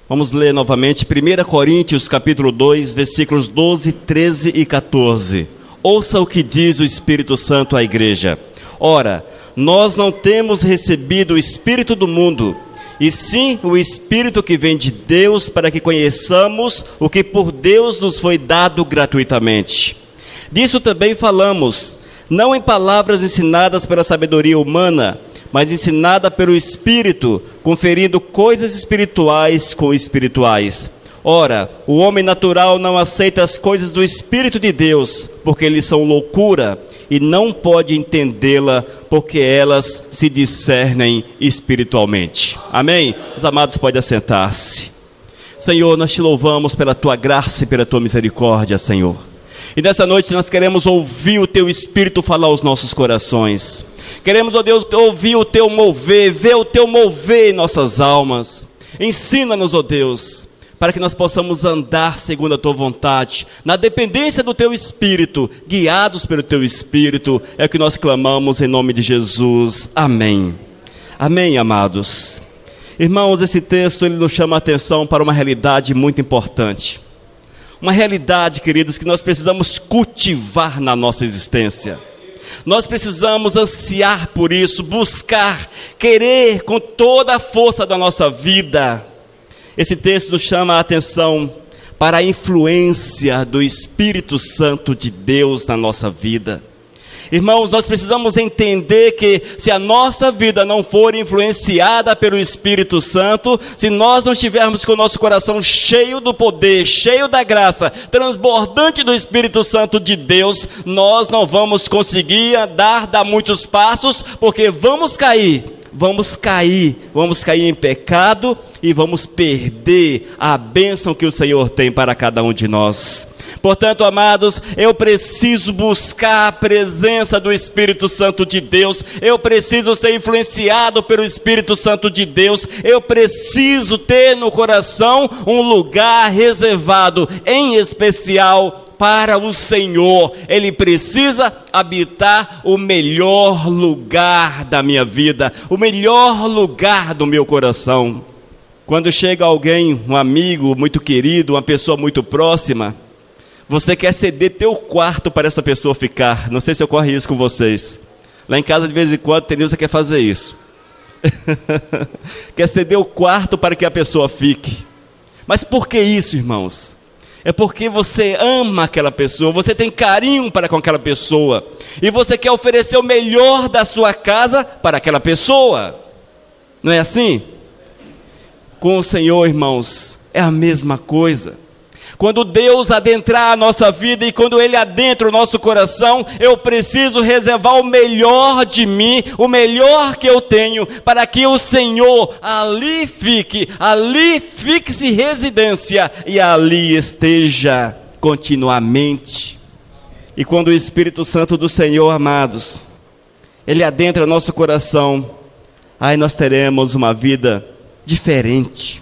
Vamos ler novamente 1 Coríntios capítulo 2, versículos 12, 13 e 14. Ouça o que diz o Espírito Santo à igreja. Ora, nós não temos recebido o Espírito do mundo, e sim o Espírito que vem de Deus, para que conheçamos o que por Deus nos foi dado gratuitamente. Disso também falamos, não em palavras ensinadas pela sabedoria humana, mas ensinada pelo Espírito, conferindo coisas espirituais com espirituais. Ora, o homem natural não aceita as coisas do Espírito de Deus, porque eles são loucura, e não pode entendê-la, porque elas se discernem espiritualmente. Amém? Os amados podem assentar-se. Senhor, nós te louvamos pela tua graça e pela tua misericórdia, Senhor. E nessa noite nós queremos ouvir o teu Espírito falar aos nossos corações. Queremos, ó Deus, ouvir o teu mover, ver o teu mover em nossas almas. Ensina-nos, ó Deus, para que nós possamos andar segundo a tua vontade, na dependência do teu Espírito, guiados pelo teu Espírito, é o que nós clamamos em nome de Jesus. Amém. Amém, amados. Irmãos, esse texto ele nos chama a atenção para uma realidade muito importante. Uma realidade, queridos, que nós precisamos cultivar na nossa existência. Nós precisamos ansiar por isso, buscar, querer com toda a força da nossa vida. Esse texto nos chama a atenção para a influência do Espírito Santo de Deus na nossa vida. Irmãos, nós precisamos entender que se a nossa vida não for influenciada pelo Espírito Santo, se nós não estivermos com o nosso coração cheio do poder, cheio da graça, transbordante do Espírito Santo de Deus, nós não vamos conseguir dar muitos passos, porque vamos cair em pecado e vamos perder a bênção que o Senhor tem para cada um de nós. Portanto, amados, eu preciso buscar a presença do Espírito Santo de Deus, eu preciso ser influenciado pelo Espírito Santo de Deus, eu preciso ter no coração um lugar reservado, em especial para o Senhor. Ele precisa habitar o melhor lugar da minha vida, o melhor lugar do meu coração. Quando chega alguém, um amigo muito querido, uma pessoa muito próxima, você quer ceder teu quarto para essa pessoa ficar. Não sei se ocorre isso com vocês. Lá em casa, de vez em quando, Tenilson quer fazer isso. Quer ceder o quarto para que a pessoa fique. Mas por que isso, irmãos? É porque você ama aquela pessoa, você tem carinho para com aquela pessoa, e você quer oferecer o melhor da sua casa para aquela pessoa. Não é assim? Com o Senhor, irmãos, é a mesma coisa. Quando Deus adentrar a nossa vida e quando Ele adentra o nosso coração, eu preciso reservar o melhor de mim, o melhor que eu tenho, para que o Senhor ali fixe residência e ali esteja continuamente. E quando o Espírito Santo do Senhor, amados, Ele adentra nosso coração, aí nós teremos uma vida diferente,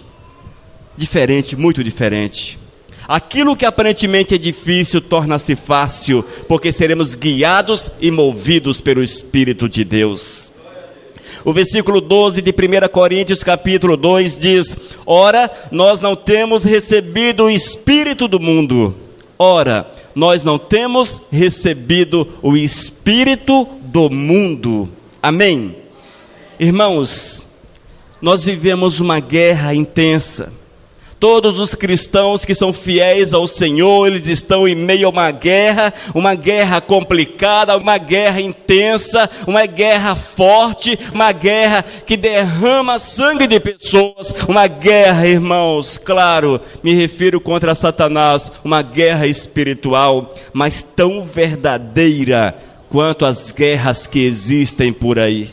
muito diferente. Aquilo que aparentemente é difícil torna-se fácil, porque seremos guiados e movidos pelo Espírito de Deus. O versículo 12 de 1 Coríntios capítulo 2 diz: Ora, nós não temos recebido o Espírito do mundo. Ora, nós não temos recebido o Espírito do mundo. Amém? Irmãos, nós vivemos uma guerra intensa. Todos os cristãos que são fiéis ao Senhor, eles estão em meio a uma guerra complicada, uma guerra intensa, uma guerra forte, uma guerra que derrama sangue de pessoas, uma guerra, irmãos, claro, me refiro contra Satanás, uma guerra espiritual, mas tão verdadeira quanto as guerras que existem por aí.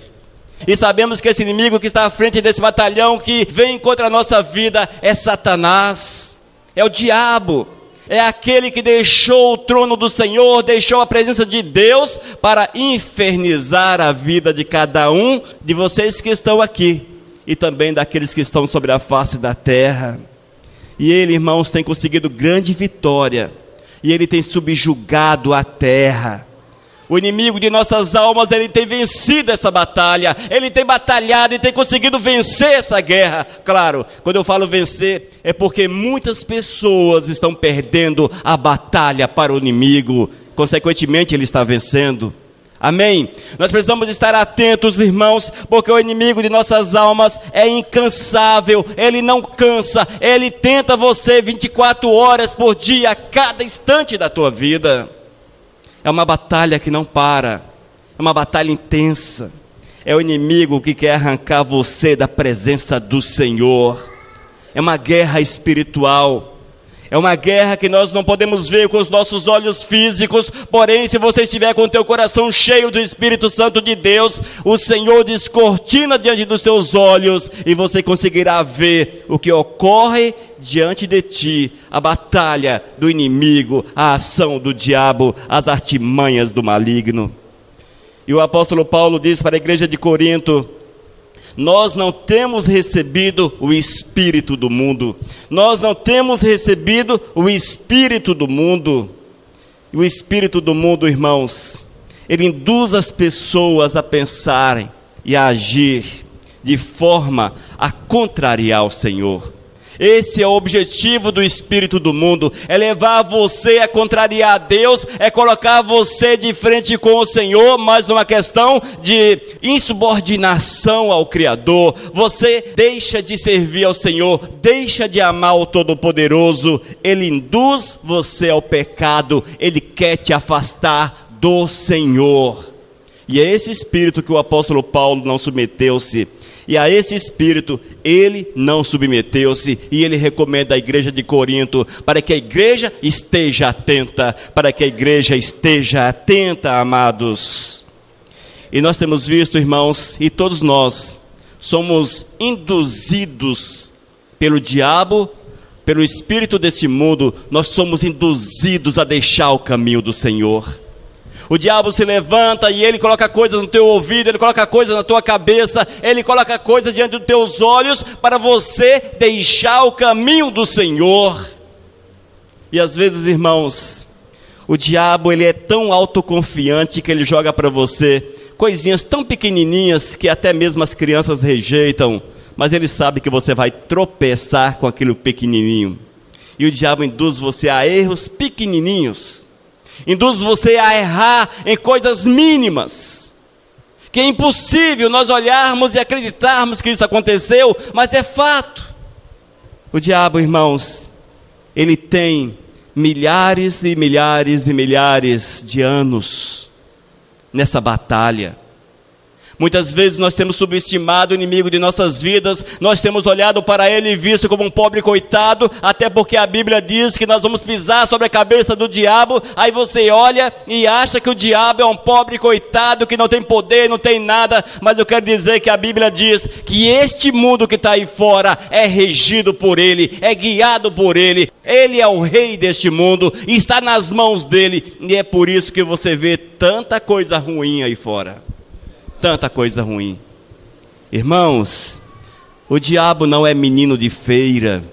E sabemos que esse inimigo que está à frente desse batalhão, que vem contra a nossa vida, é Satanás, é o diabo, é aquele que deixou o trono do Senhor, deixou a presença de Deus para infernizar a vida de cada um de vocês que estão aqui, e também daqueles que estão sobre a face da terra. E ele, irmãos, tem conseguido grande vitória, e ele tem subjugado a terra. O inimigo de nossas almas, ele tem vencido essa batalha, ele tem batalhado e tem conseguido vencer essa guerra. Claro, quando eu falo vencer, é porque muitas pessoas estão perdendo a batalha para o inimigo, consequentemente ele está vencendo. Amém? Nós precisamos estar atentos, irmãos, porque o inimigo de nossas almas é incansável, ele não cansa, ele tenta você 24 horas por dia, a cada instante da tua vida. É uma batalha que não para, é uma batalha intensa. É o inimigo que quer arrancar você da presença do Senhor. É uma guerra espiritual. É uma guerra que nós não podemos ver com os nossos olhos físicos, porém, se você estiver com o teu coração cheio do Espírito Santo de Deus, o Senhor descortina diante dos teus olhos e você conseguirá ver o que ocorre diante de ti, a batalha do inimigo, a ação do diabo, as artimanhas do maligno. E o apóstolo Paulo diz para a igreja de Corinto: nós não temos recebido o espírito do mundo. Nós não temos recebido o espírito do mundo. E o espírito do mundo, irmãos, ele induz as pessoas a pensarem e a agir de forma a contrariar o Senhor. Esse é o objetivo do espírito do mundo, é levar você a contrariar a Deus, é colocar você de frente com o Senhor, mas numa questão de insubordinação ao Criador. Você deixa de servir ao Senhor, deixa de amar o Todo-Poderoso, ele induz você ao pecado, ele quer te afastar do Senhor. E é esse espírito que o apóstolo Paulo não submeteu-se. E a esse espírito ele não submeteu-se, e ele recomenda à igreja de Corinto para que a igreja esteja atenta, amados. E nós temos visto, irmãos, e todos nós somos induzidos pelo diabo, pelo espírito desse mundo, nós somos induzidos a deixar o caminho do Senhor. O diabo se levanta e ele coloca coisas no teu ouvido, ele coloca coisas na tua cabeça, ele coloca coisas diante dos teus olhos para você deixar o caminho do Senhor. E às vezes, irmãos, o diabo ele é tão autoconfiante que ele joga para você coisinhas tão pequenininhas que até mesmo as crianças rejeitam, mas ele sabe que você vai tropeçar com aquilo pequenininho. E o diabo induz você a erros pequenininhos. Induz você a errar em coisas mínimas, que é impossível nós olharmos e acreditarmos que isso aconteceu, mas é fato. O diabo, irmãos, ele tem milhares e milhares e milhares de anos nessa batalha. Muitas vezes nós temos subestimado o inimigo de nossas vidas, nós temos olhado para ele e visto como um pobre coitado, até porque a Bíblia diz que nós vamos pisar sobre a cabeça do diabo. Aí você olha e acha que o diabo é um pobre coitado, que não tem poder, não tem nada, mas eu quero dizer que a Bíblia diz que este mundo que está aí fora é regido por ele, é guiado por ele, ele é o rei deste mundo, e está nas mãos dele, e é por isso que você vê tanta coisa ruim aí fora. Tanta coisa ruim. Irmãos, o diabo não é menino de feira,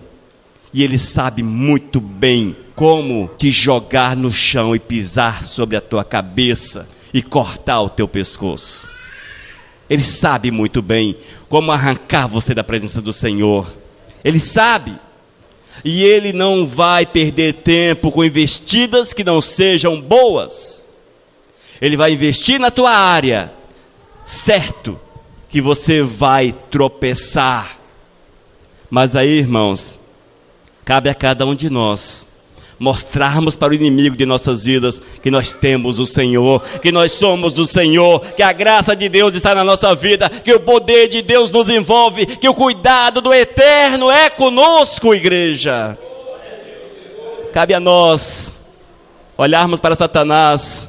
e ele sabe muito bem como te jogar no chão e pisar sobre a tua cabeça e cortar o teu pescoço. Ele sabe muito bem como arrancar você da presença do Senhor. Ele sabe. E ele não vai perder tempo com investidas que não sejam boas. Ele vai investir na tua área, certo que você vai tropeçar, mas aí, irmãos, cabe a cada um de nós mostrarmos para o inimigo de nossas vidas que nós temos o Senhor, que nós somos do Senhor, que a graça de Deus está na nossa vida, que o poder de Deus nos envolve, que o cuidado do Eterno é conosco, igreja. Cabe a nós olharmos para Satanás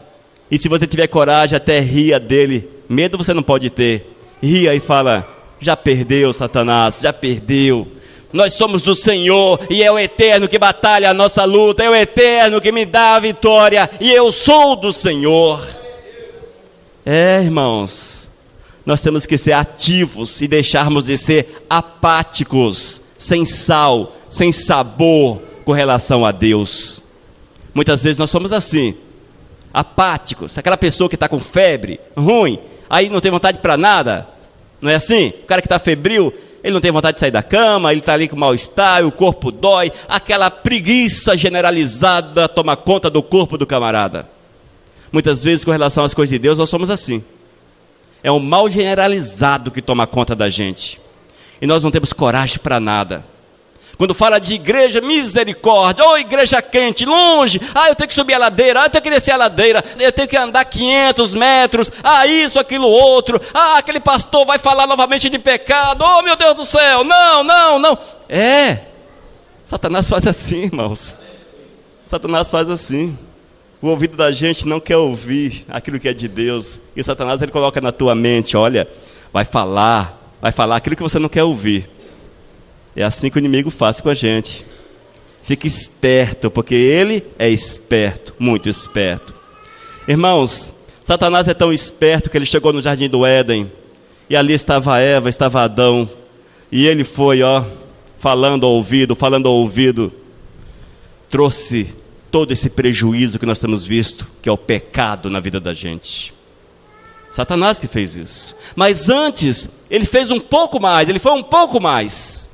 e, se você tiver coragem, até ria dele. Medo você não pode ter. Ria e fala: já perdeu, Satanás, já perdeu. Nós somos do Senhor, e é o Eterno que batalha a nossa luta, é o Eterno que me dá a vitória, e eu sou do Senhor. Irmãos, nós temos que ser ativos e deixarmos de ser apáticos, sem sal, sem sabor com relação a Deus. Muitas vezes nós somos assim. apáticos, aquela pessoa que está com febre, ruim, aí não tem vontade para nada, não é assim? O cara que está febril, ele não tem vontade de sair da cama, ele está ali com mal-estar, o corpo dói, aquela preguiça generalizada toma conta do corpo do camarada. Muitas vezes, com relação às coisas de Deus, nós somos assim. É um mal generalizado que toma conta da gente. E nós não temos coragem para nada. Quando fala de igreja, misericórdia, igreja quente, longe, eu tenho que subir a ladeira, eu tenho que descer a ladeira, eu tenho que andar 500 metros, isso, aquilo, outro, aquele pastor vai falar novamente de pecado, meu Deus do céu, não. Satanás faz assim, irmãos. Satanás faz assim. O ouvido da gente não quer ouvir aquilo que é de Deus. E Satanás, ele coloca na tua mente, olha, vai falar aquilo que você não quer ouvir. É assim que o inimigo faz com a gente. Fique esperto, porque ele é esperto, muito esperto. Irmãos, Satanás é tão esperto que ele chegou no jardim do Éden, e ali estava Eva, estava Adão, e ele foi, falando ao ouvido, trouxe todo esse prejuízo que nós temos visto, que é o pecado na vida da gente. Satanás que fez isso. Mas antes, ele fez um pouco mais, ele foi um pouco mais.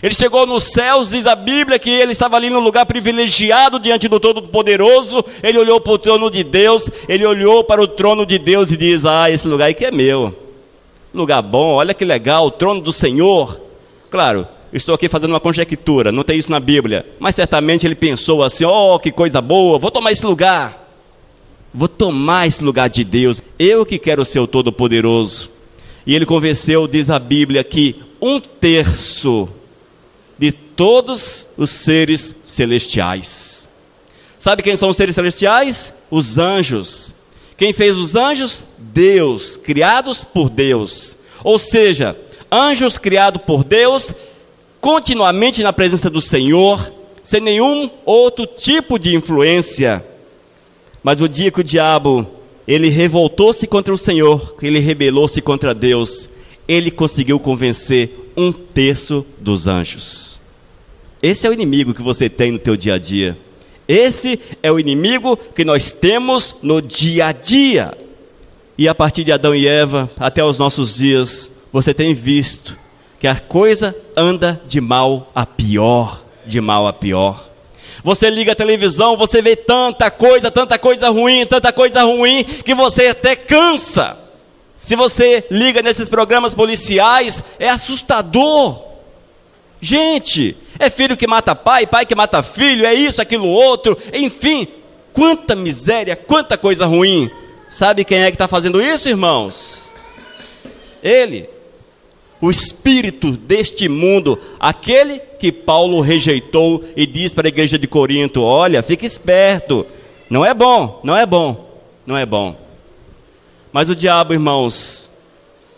Ele chegou nos céus, diz a Bíblia, que ele estava ali num lugar privilegiado diante do Todo-Poderoso. Ele olhou para o trono de Deus, ele olhou para o trono de Deus e diz, esse lugar aí que é meu. Lugar bom, olha que legal, o trono do Senhor. Claro, estou aqui fazendo uma conjectura, não tem isso na Bíblia. Mas certamente ele pensou assim, que coisa boa, vou tomar esse lugar. Vou tomar esse lugar de Deus. Eu que quero ser o Todo-Poderoso. E ele convenceu, diz a Bíblia, que 1/3 de todos os seres celestiais. Sabe quem são os seres celestiais? Os anjos. Quem fez os anjos? Deus, criados por Deus. Ou seja, anjos criados por Deus, continuamente na presença do Senhor, sem nenhum outro tipo de influência. Mas o dia que o diabo, ele revoltou-se contra o Senhor, ele rebelou-se contra Deus, ele conseguiu convencer 1/3 dos anjos. Esse é o inimigo que você tem no teu dia a dia. Esse é o inimigo que nós temos no dia a dia. E a partir de Adão e Eva, até os nossos dias, você tem visto que a coisa anda de mal a pior, de mal a pior. Você liga a televisão, você vê tanta coisa ruim, que você até cansa. Se você liga nesses programas policiais, é assustador. Gente, é filho que mata pai, pai que mata filho, é isso, aquilo, outro, enfim, quanta miséria, quanta coisa ruim. Sabe quem é que está fazendo isso, irmãos? Ele, o espírito deste mundo, aquele que Paulo rejeitou e diz para a igreja de Corinto, olha, fica esperto, não é bom. Mas o diabo, irmãos,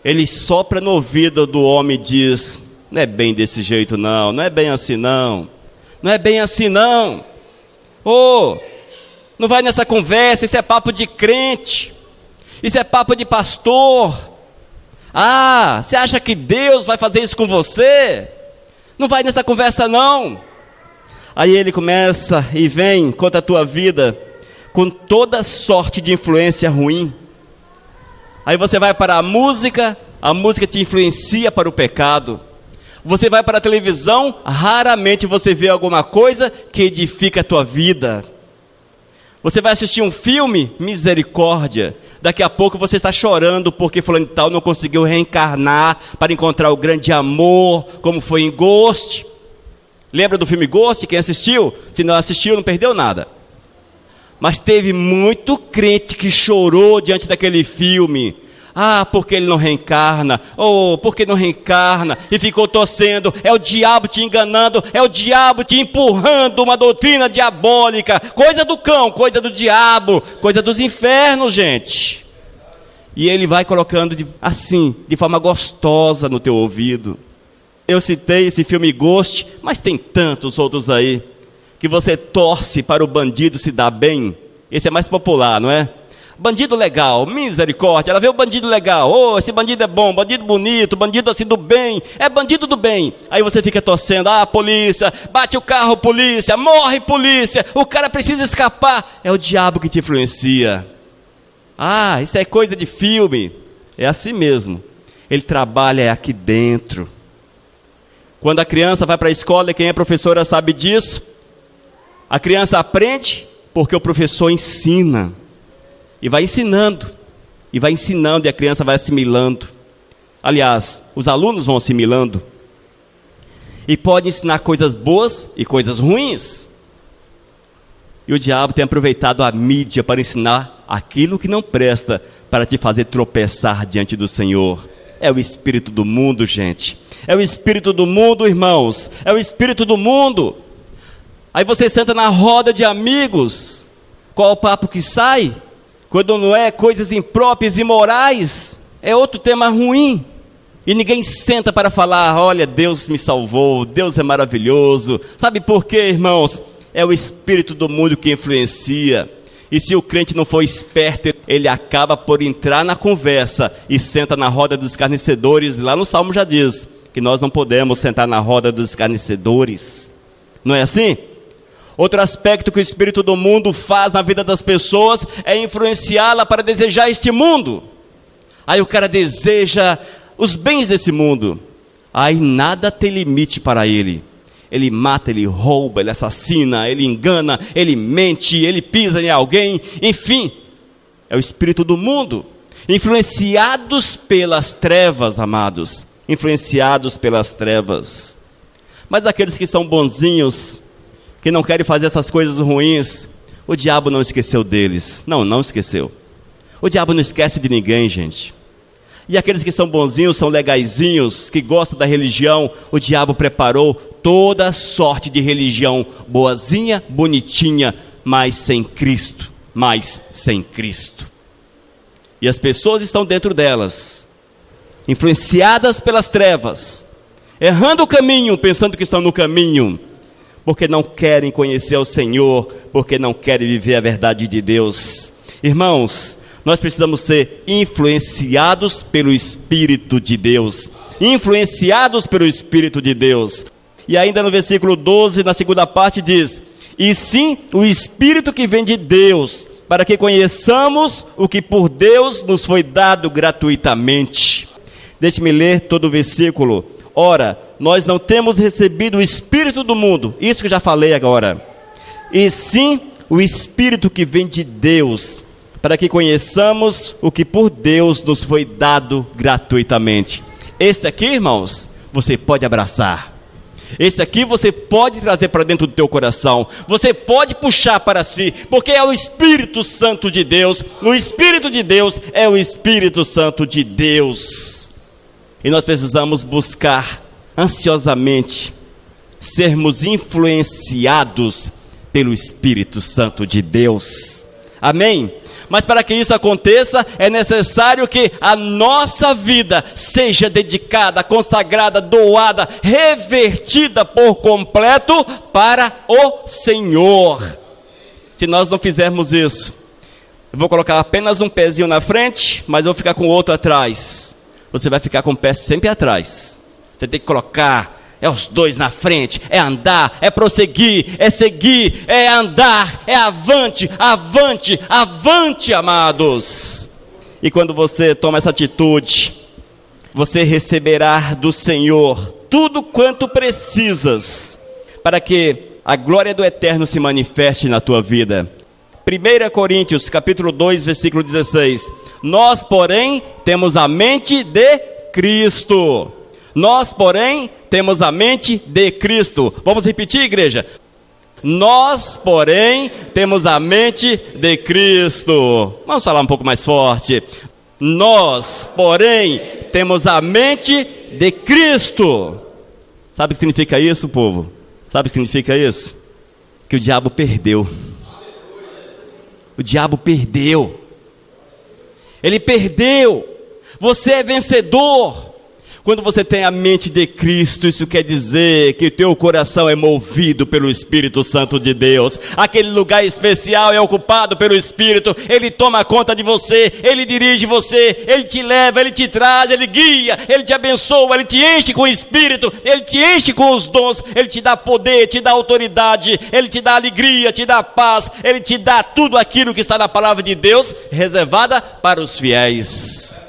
ele sopra no ouvido do homem e diz, não é bem desse jeito não é bem assim não, não vai nessa conversa, isso é papo de crente, isso é papo de pastor, você acha que Deus vai fazer isso com você? Não vai nessa conversa não. Aí ele começa e vem contra a tua vida, com toda sorte de influência ruim. Aí você vai para a música te influencia para o pecado. Você vai para a televisão, raramente você vê alguma coisa que edifica a tua vida. Você vai assistir um filme, misericórdia, daqui a pouco você está chorando porque fulano de tal não conseguiu reencarnar para encontrar o grande amor, como foi em Ghost. Lembra do filme Ghost? Quem assistiu? Se não assistiu, não perdeu nada. Mas teve muito crente que chorou diante daquele filme. Porque ele não reencarna, porque não reencarna, e ficou torcendo, é o diabo te enganando, é o diabo te empurrando uma doutrina diabólica, coisa do cão, coisa do diabo, coisa dos infernos, gente. E ele vai colocando de forma gostosa no teu ouvido. Eu citei esse filme Ghost, mas tem tantos outros aí, que você torce para o bandido se dar bem. Esse é mais popular, não é? Bandido legal, misericórdia. Ela vê o bandido legal. Oh, esse bandido é bom, bandido bonito, bandido assim do bem. É bandido do bem. Aí você fica torcendo. Ah, polícia, bate o carro, polícia, morre, polícia. O cara precisa escapar. É o diabo que te influencia. Ah, isso é coisa de filme. É assim mesmo. Ele trabalha aqui dentro. Quando a criança vai para a escola, e quem é professora sabe disso, a criança aprende porque o professor ensina. E vai ensinando, e a criança vai assimilando. Aliás, os alunos vão assimilando. E pode ensinar coisas boas e coisas ruins. E o diabo tem aproveitado a mídia para ensinar aquilo que não presta, para te fazer tropeçar diante do Senhor. É o espírito do mundo, gente. É o espírito do mundo, irmãos. É o espírito do mundo. Aí você senta na roda de amigos. Qual o papo que sai? Quando não é coisas impróprias e imorais, é outro tema ruim. E ninguém senta para falar, olha, Deus me salvou, Deus é maravilhoso. Sabe por quê, irmãos? É o espírito do mundo que influencia. E se o crente não for esperto, ele acaba por entrar na conversa e senta na roda dos escarnecedores. Lá no Salmo já diz que nós não podemos sentar na roda dos escarnecedores. Não é assim? Outro aspecto que o espírito do mundo faz na vida das pessoas é influenciá-la para desejar este mundo. Aí o cara deseja os bens desse mundo. Aí nada tem limite para ele. Ele mata, ele rouba, ele assassina, ele engana, ele mente, ele pisa em alguém. Enfim, é o espírito do mundo. Influenciados pelas trevas, amados. Influenciados pelas trevas. Mas aqueles que são bonzinhos, que não querem fazer essas coisas ruins, o diabo não esqueceu deles. Não esqueceu. O diabo não esquece de ninguém, gente. E aqueles que são bonzinhos, são legaizinhos, que gostam da religião, o diabo preparou toda sorte de religião, boazinha, bonitinha, mas sem Cristo. E as pessoas estão dentro delas, influenciadas pelas trevas, errando o caminho, pensando que estão no caminho, porque não querem conhecer o Senhor, porque não querem viver a verdade de Deus. Irmãos, nós precisamos ser influenciados pelo Espírito de Deus. Influenciados pelo Espírito de Deus. E ainda no versículo 12, na segunda parte diz: e sim o Espírito que vem de Deus, para que conheçamos o que por Deus nos foi dado gratuitamente. Deixe-me ler todo o versículo. Ora, nós não temos recebido o Espírito do mundo, isso que eu já falei agora, e sim o Espírito que vem de Deus, para que conheçamos o que por Deus nos foi dado gratuitamente. Este aqui, irmãos, você pode abraçar. Este aqui você pode trazer para dentro do teu coração. Você pode puxar para si, porque é o Espírito Santo de Deus. O Espírito de Deus é o Espírito Santo de Deus. E nós precisamos buscar ansiosamente sermos influenciados pelo Espírito Santo de Deus. Amém? Mas para que isso aconteça, é necessário que a nossa vida seja dedicada, consagrada, doada, revertida por completo para o Senhor. Se nós não fizermos isso, eu vou colocar apenas um pezinho na frente, mas eu vou ficar com o outro atrás. Você vai ficar com o pé sempre atrás. Você tem que colocar, é os dois na frente, é andar, é prosseguir, é seguir, é andar, é avante, avante, avante, amados. E quando você toma essa atitude, você receberá do Senhor tudo quanto precisas, para que a glória do Eterno se manifeste na tua vida. 1 Coríntios, capítulo 2, versículo 16. Nós, porém, temos a mente de Cristo. Nós, porém, temos a mente de Cristo. Vamos repetir, igreja? Nós, porém, temos a mente de Cristo. Vamos falar um pouco mais forte. Nós, porém, temos a mente de Cristo. Sabe o que significa isso, povo? Sabe o que significa isso? Que o diabo perdeu. O diabo perdeu. Ele perdeu. Você é vencedor. Quando você tem a mente de Cristo, isso quer dizer que o teu coração é movido pelo Espírito Santo de Deus. Aquele lugar especial é ocupado pelo Espírito. Ele toma conta de você, Ele dirige você, Ele te leva, Ele te traz, Ele guia, Ele te abençoa, Ele te enche com o Espírito, Ele te enche com os dons, Ele te dá poder, te dá autoridade, Ele te dá alegria, te dá paz, Ele te dá tudo aquilo que está na palavra de Deus, reservada para os fiéis.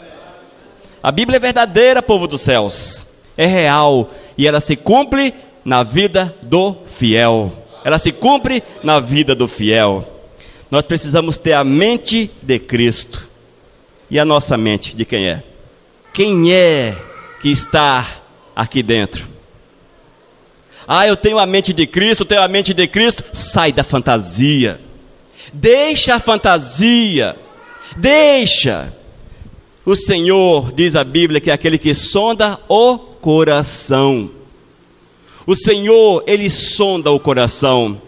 A Bíblia é verdadeira, povo dos céus, é real, e ela se cumpre na vida do fiel. Ela se cumpre na vida do fiel. Nós precisamos ter a mente de Cristo. E a nossa mente de quem é? Quem é que está aqui dentro? Eu tenho a mente de Cristo, tenho a mente de Cristo. Sai da fantasia. Deixa a fantasia. Deixa. O Senhor, diz a Bíblia, que é aquele que sonda o coração. O Senhor, Ele sonda o coração.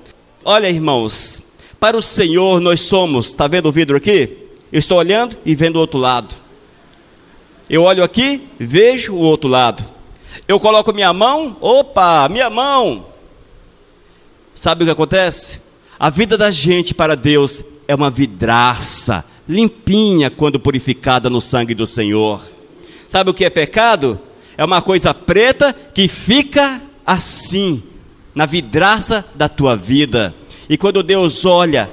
Olha, irmãos, para o Senhor nós somos, está vendo o vidro aqui? Eu estou olhando e vendo o outro lado. Eu olho aqui, vejo o outro lado. Eu coloco minha mão, opa, minha mão. Sabe o que acontece? A vida da gente para Deus é uma vidraça, limpinha quando purificada no sangue do Senhor. Sabe o que é pecado? É uma coisa preta que fica assim, na vidraça da tua vida. E quando Deus olha,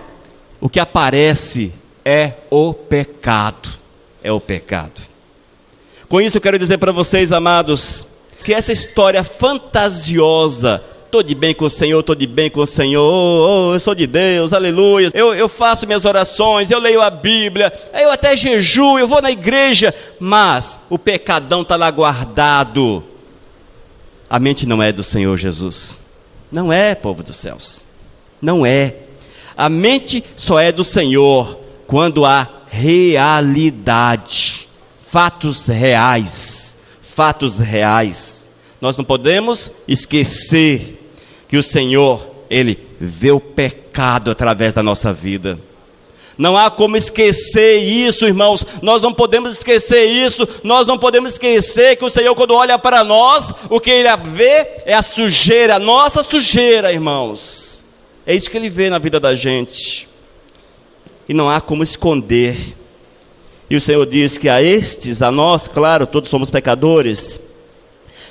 o que aparece é o pecado. É o pecado. Com isso eu quero dizer para vocês, amados, que essa história fantasiosa, estou de bem com o Senhor, estou de bem com o Senhor, eu sou de Deus, aleluia, eu faço minhas orações, eu leio a Bíblia, eu até jejuo, eu vou na igreja, mas o pecadão está lá guardado. A mente não é do Senhor Jesus. Não é, povo dos céus. Não é. A mente só é do Senhor quando há realidade, fatos reais, fatos reais. Nós não podemos esquecer que o Senhor, Ele vê o pecado através da nossa vida. Não há como esquecer isso, irmãos. Nós não podemos esquecer isso. Nós não podemos esquecer que o Senhor, quando olha para nós, o que Ele vê é a sujeira, a nossa sujeira, irmãos. É isso que Ele vê na vida da gente. E não há como esconder. E o Senhor diz que a estes, a nós, claro, todos somos pecadores,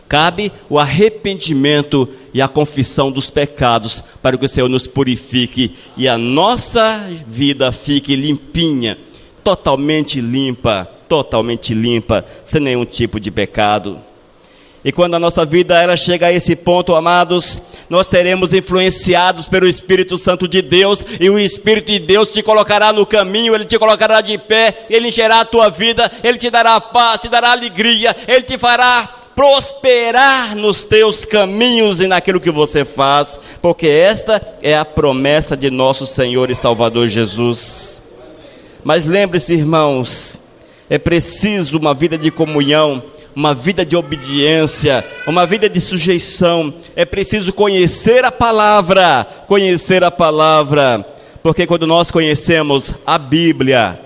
cabe o arrependimento e a confissão dos pecados, para que o Senhor nos purifique e a nossa vida fique limpinha, totalmente limpa, sem nenhum tipo de pecado. E quando a nossa vida ela chega a esse ponto, amados, nós seremos influenciados pelo Espírito Santo de Deus, e o Espírito de Deus te colocará no caminho, Ele te colocará de pé, Ele encherá a tua vida, Ele te dará paz, te dará alegria, Ele te fará prosperar nos teus caminhos e naquilo que você faz, porque esta é a promessa de nosso Senhor e Salvador Jesus. Mas lembre-se, irmãos, é preciso uma vida de comunhão, uma vida de obediência, uma vida de sujeição. É preciso conhecer a palavra, porque quando nós conhecemos a Bíblia,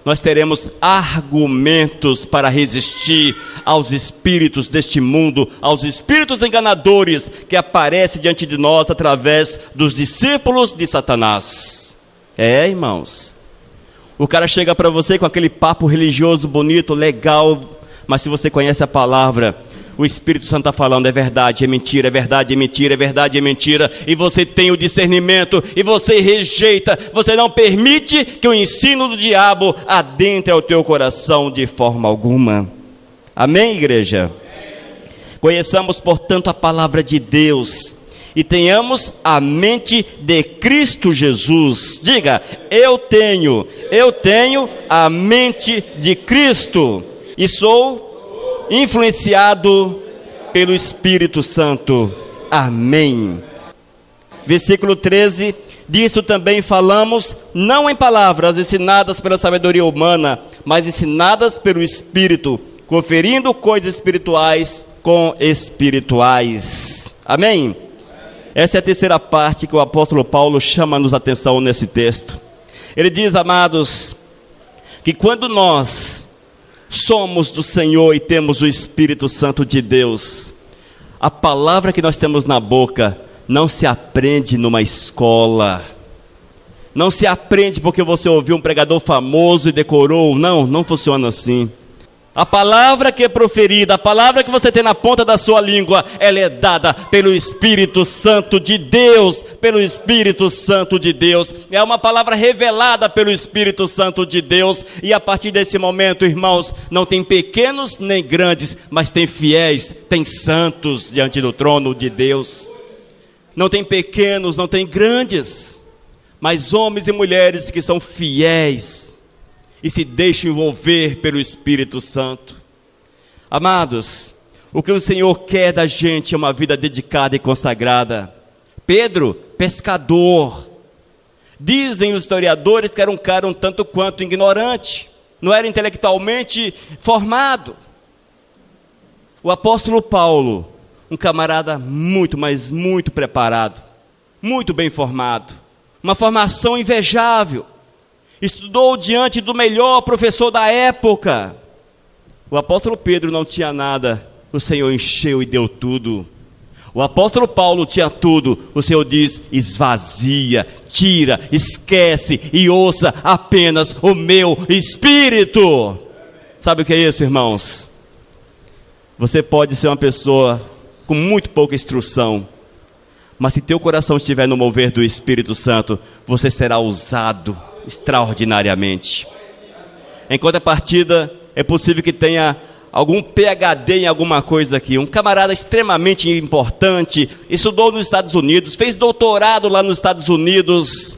nós teremos argumentos para resistir aos espíritos deste mundo, aos espíritos enganadores que aparecem diante de nós através dos discípulos de Satanás. Irmãos, o cara chega para você com aquele papo religioso bonito, legal, mas se você conhece a palavra, o Espírito Santo está falando, é verdade, é mentira, é verdade, é mentira, é verdade, é mentira, e você tem o discernimento, e você rejeita, você não permite que o ensino do diabo adentre ao teu coração de forma alguma. Amém, igreja? Conheçamos, portanto, a palavra de Deus, e tenhamos a mente de Cristo Jesus. Diga, eu tenho a mente de Cristo, e sou influenciado pelo Espírito Santo. Amém. Versículo 13, disso também falamos, não em palavras ensinadas pela sabedoria humana, mas ensinadas pelo Espírito, conferindo coisas espirituais com espirituais. Amém? Essa é a terceira parte que o apóstolo Paulo chama-nos a atenção nesse texto. Ele diz, amados, que quando nós somos do Senhor e temos o Espírito Santo de Deus. A palavra que nós temos na boca não se aprende numa escola. Não se aprende porque você ouviu um pregador famoso e decorou. Não, não funciona assim. A palavra que é proferida, a palavra que você tem na ponta da sua língua, ela é dada pelo Espírito Santo de Deus, pelo Espírito Santo de Deus. É uma palavra revelada pelo Espírito Santo de Deus. E a partir desse momento, irmãos, não tem pequenos nem grandes, mas tem fiéis, tem santos diante do trono de Deus. Não tem pequenos, não tem grandes, mas homens e mulheres que são fiéis e se deixam envolver pelo Espírito Santo. Amados, o que o Senhor quer da gente é uma vida dedicada e consagrada. Pedro, pescador. Dizem os historiadores que era um cara um tanto quanto ignorante, não era intelectualmente formado. O apóstolo Paulo, um camarada muito, mas muito preparado, muito bem formado, uma formação invejável, estudou diante do melhor professor da época. O apóstolo Pedro não tinha nada, o Senhor encheu e deu tudo. O apóstolo Paulo tinha tudo, o Senhor diz: esvazia, tira, esquece e ouça apenas o meu Espírito. Sabe o que é isso, irmãos? Você pode ser uma pessoa com muito pouca instrução, mas se teu coração estiver no mover do Espírito Santo, você será usado extraordinariamente. Em contrapartida, é possível que tenha algum PhD em alguma coisa aqui, um camarada extremamente importante, estudou nos Estados Unidos, fez doutorado lá nos Estados Unidos,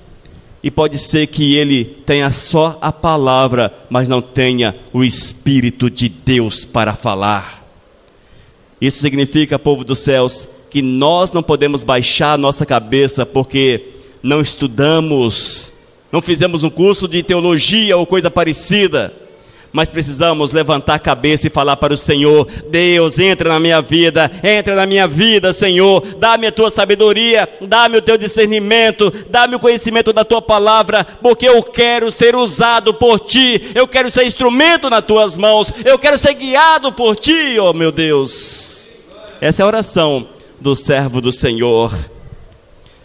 e pode ser que ele tenha só a palavra, mas não tenha o Espírito de Deus para falar. Isso significa, povo dos céus, que nós não podemos baixar a nossa cabeça porque não estudamos, não fizemos um curso de teologia ou coisa parecida, mas precisamos levantar a cabeça e falar para o Senhor: Deus, entra na minha vida, Senhor, dá-me a tua sabedoria, dá-me o teu discernimento, dá-me o conhecimento da tua palavra, porque eu quero ser usado por ti, eu quero ser instrumento nas tuas mãos, eu quero ser guiado por ti, oh meu Deus. Essa é a oração do servo do Senhor.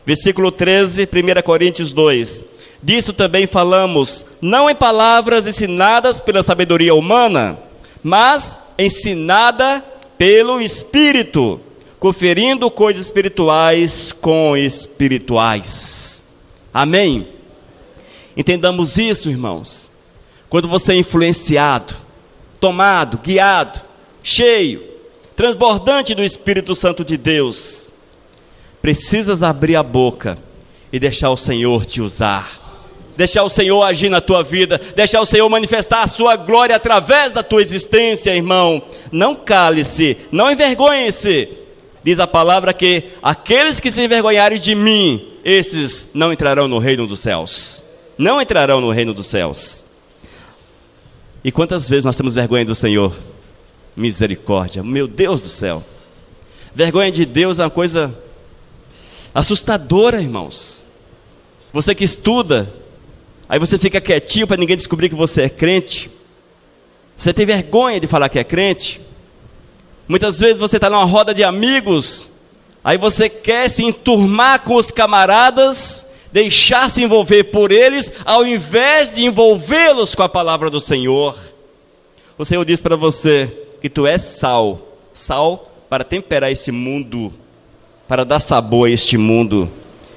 Versículo 13, 1 Coríntios 2. Disso também falamos, não em palavras ensinadas pela sabedoria humana, mas ensinada pelo Espírito, conferindo coisas espirituais com espirituais. Amém? Entendamos isso, irmãos. Quando você é influenciado, tomado, guiado, cheio, transbordante do Espírito Santo de Deus, precisas abrir a boca e deixar o Senhor te usar. Deixar o Senhor agir na tua vida, deixar o Senhor manifestar a sua glória através da tua existência, irmão. Não cale-se, não envergonhe-se. Diz a palavra que aqueles que se envergonharem de mim, esses não entrarão no reino dos céus. Não entrarão no reino dos céus. E quantas vezes nós temos vergonha do Senhor? Misericórdia, meu Deus do céu. Vergonha de Deus é uma coisa assustadora, irmãos. Você que estuda, aí você fica quietinho para ninguém descobrir que você é crente. Você tem vergonha de falar que é crente. Muitas vezes você está numa roda de amigos, aí você quer se enturmar com os camaradas, deixar-se envolver por eles, ao invés de envolvê-los com a palavra do Senhor. O Senhor diz para você que tu és sal, sal para temperar esse mundo, para dar sabor a este mundo.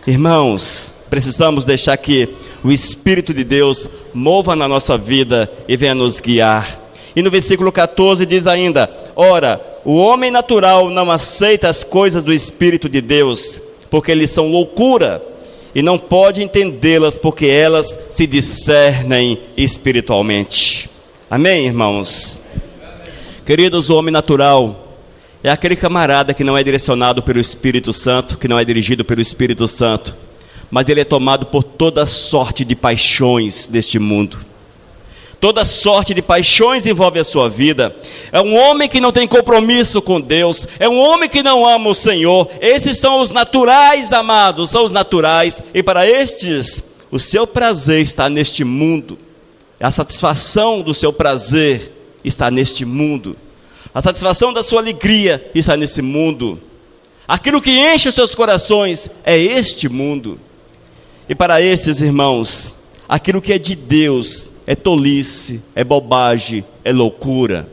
Irmãos, precisamos deixar que o Espírito de Deus mova na nossa vida e venha nos guiar. E no versículo 14 diz ainda: ora, o homem natural não aceita as coisas do Espírito de Deus, porque eles são loucura, e não pode entendê-las, porque elas se discernem espiritualmente. Amém, irmãos? Queridos, o homem natural é aquele camarada que não é direcionado pelo Espírito Santo, que não é dirigido pelo Espírito Santo, mas ele é tomado por toda sorte de paixões deste mundo. Toda sorte de paixões envolve a sua vida. É um homem que não tem compromisso com Deus, é um homem que não ama o Senhor. Esses são os naturais, amados, são os naturais. E para estes, o seu prazer está neste mundo. A satisfação do seu prazer está neste mundo. A satisfação da sua alegria está nesse mundo. Aquilo que enche os seus corações é este mundo. E para estes irmãos, aquilo que é de Deus é tolice, é bobagem, é loucura.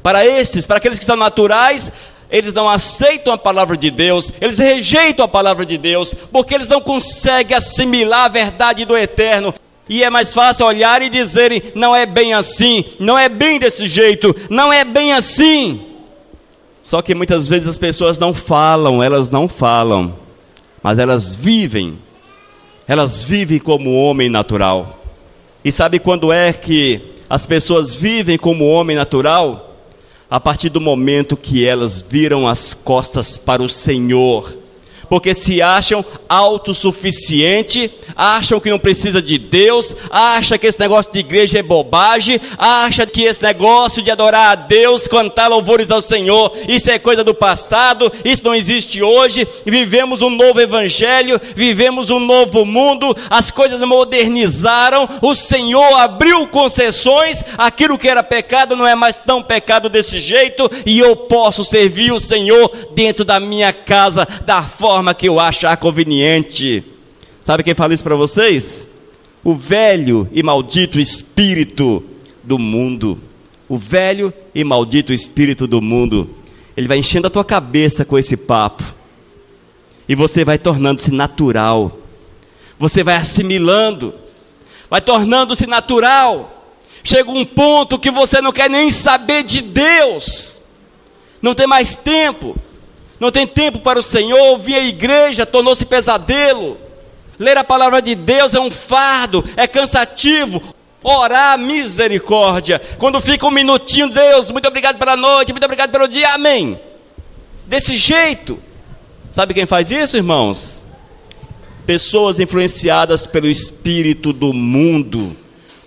Para aqueles que são naturais, eles não aceitam a palavra de Deus, eles rejeitam a palavra de Deus, porque eles não conseguem assimilar a verdade do eterno. E é mais fácil olhar e dizerem, não é bem assim, não é bem desse jeito, não é bem assim. Só que muitas vezes as pessoas não falam, mas elas vivem como homem natural. E sabe quando é que as pessoas vivem como homem natural? A partir do momento que elas viram as costas para o Senhor, porque se acham autossuficientes, acham que não precisa de Deus, acham que esse negócio de igreja é bobagem, acham que esse negócio de adorar a Deus, cantar louvores ao Senhor, isso é coisa do passado, isso não existe hoje. Vivemos um novo evangelho, vivemos um novo mundo, as coisas modernizaram, o Senhor abriu concessões, aquilo que era pecado não é mais tão pecado desse jeito, e eu posso servir o Senhor dentro da minha casa, da forma que eu achar conveniente. Sabe quem fala isso para vocês? O velho e maldito espírito do mundo. O velho e maldito espírito do mundo. Ele vai enchendo a tua cabeça com esse papo. E você vai tornando-se natural. Você vai assimilando. Vai tornando-se natural. Chega um ponto que você não quer nem saber de Deus. Não tem mais tempo. Não tem tempo para o Senhor. Vir à igreja tornou-se pesadelo. Ler a palavra de Deus é um fardo, é cansativo. Orar, misericórdia. Quando fica um minutinho, Deus, muito obrigado pela noite, muito obrigado pelo dia, amém. Desse jeito. Sabe quem faz isso, irmãos? Pessoas influenciadas pelo espírito do mundo.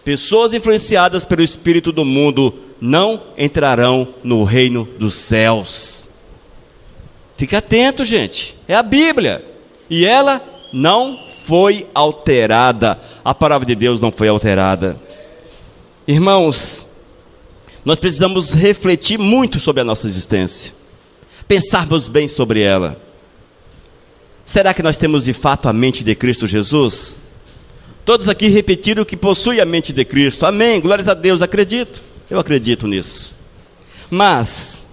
Pessoas influenciadas pelo espírito do mundo não entrarão no reino dos céus. Fique atento, gente. É a Bíblia. E ela não foi alterada. A palavra de Deus não foi alterada. Irmãos, nós precisamos refletir muito sobre a nossa existência. Pensarmos bem sobre ela. Será que nós temos de fato a mente de Cristo Jesus? Todos aqui repetiram que possuem a mente de Cristo. Amém, glórias a Deus, acredito. Eu acredito nisso. Mas,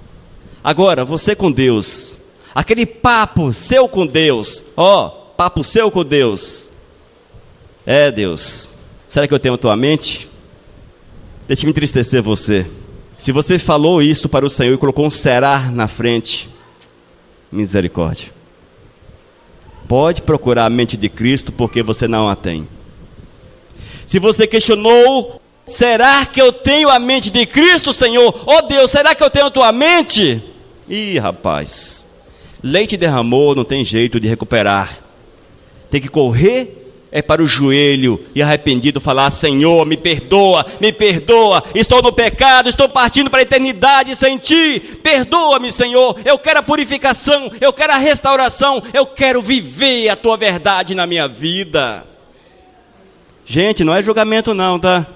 agora, você com Deus... Aquele papo seu com Deus, papo seu com Deus. É, Deus, será que eu tenho a tua mente? Deixa me entristecer você. Se você falou isso para o Senhor e colocou um será na frente, misericórdia. Pode procurar a mente de Cristo, porque você não a tem. Se você questionou, será que eu tenho a mente de Cristo, Senhor? Deus, será que eu tenho a tua mente? Ih, rapaz, leite derramou, não tem jeito de recuperar. Tem que correr para o joelho e arrependido falar: Senhor, me perdoa, estou no pecado, estou partindo para a eternidade sem Ti, perdoa-me, Senhor, eu quero a purificação, eu quero a restauração, eu quero viver a Tua verdade na minha vida. Gente, não é julgamento não, tá?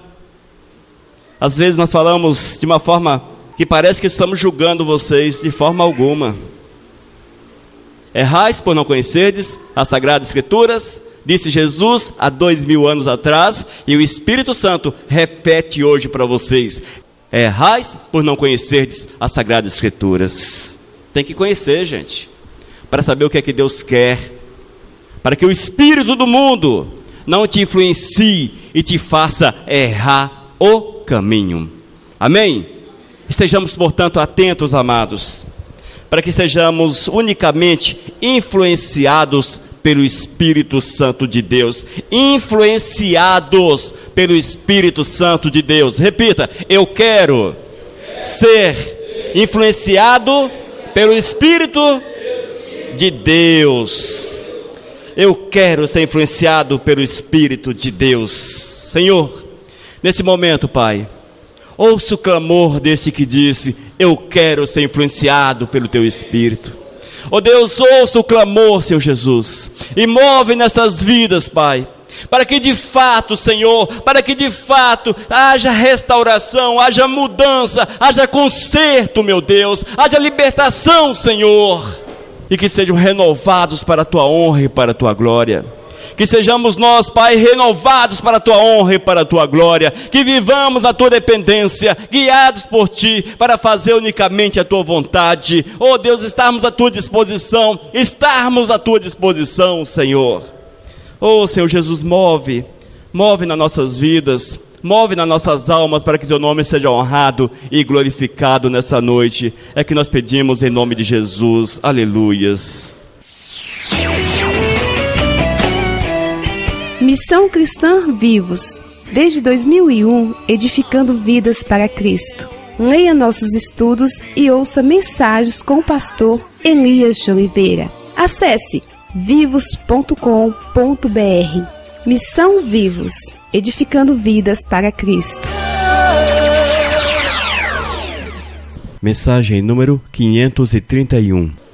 Às vezes nós falamos de uma forma que parece que estamos julgando vocês, de forma alguma. Errais por não conhecerdes as Sagradas Escrituras, disse Jesus há 2000 anos atrás, e o Espírito Santo repete hoje para vocês. Errais por não conhecerdes as Sagradas Escrituras. Tem que conhecer, gente, para saber o que é que Deus quer, para que o espírito do mundo não te influencie e te faça errar o caminho. Amém? Estejamos, portanto, atentos, amados, para que sejamos unicamente influenciados pelo Espírito Santo de Deus. Influenciados pelo Espírito Santo de Deus. Repita: eu quero ser influenciado pelo Espírito de Deus. Eu quero ser influenciado pelo Espírito de Deus. Senhor, nesse momento, Pai, ouça o clamor desse que disse: eu quero ser influenciado pelo Teu Espírito. Deus, ouça o clamor, Senhor Jesus, e move nestas vidas, Pai. para que de fato, Senhor, para que de fato haja restauração, haja mudança, haja conserto, meu Deus, haja libertação, Senhor, e que sejam renovados para a tua honra e para a tua glória. Que sejamos nós, Pai, renovados para a tua honra e para a tua glória, que vivamos na tua dependência, guiados por ti, para fazer unicamente a tua vontade. Oh Deus, estarmos à tua disposição, Senhor. Oh Senhor Jesus, move nas nossas vidas, move nas nossas almas, para que teu nome seja honrado e glorificado nessa noite. É que nós pedimos em nome de Jesus. Aleluias. Missão Cristã Vivos, desde 2001, edificando vidas para Cristo. Leia nossos estudos e ouça mensagens com o pastor Elias de Oliveira. Acesse vivos.com.br. Missão Vivos, edificando vidas para Cristo. Mensagem número 531.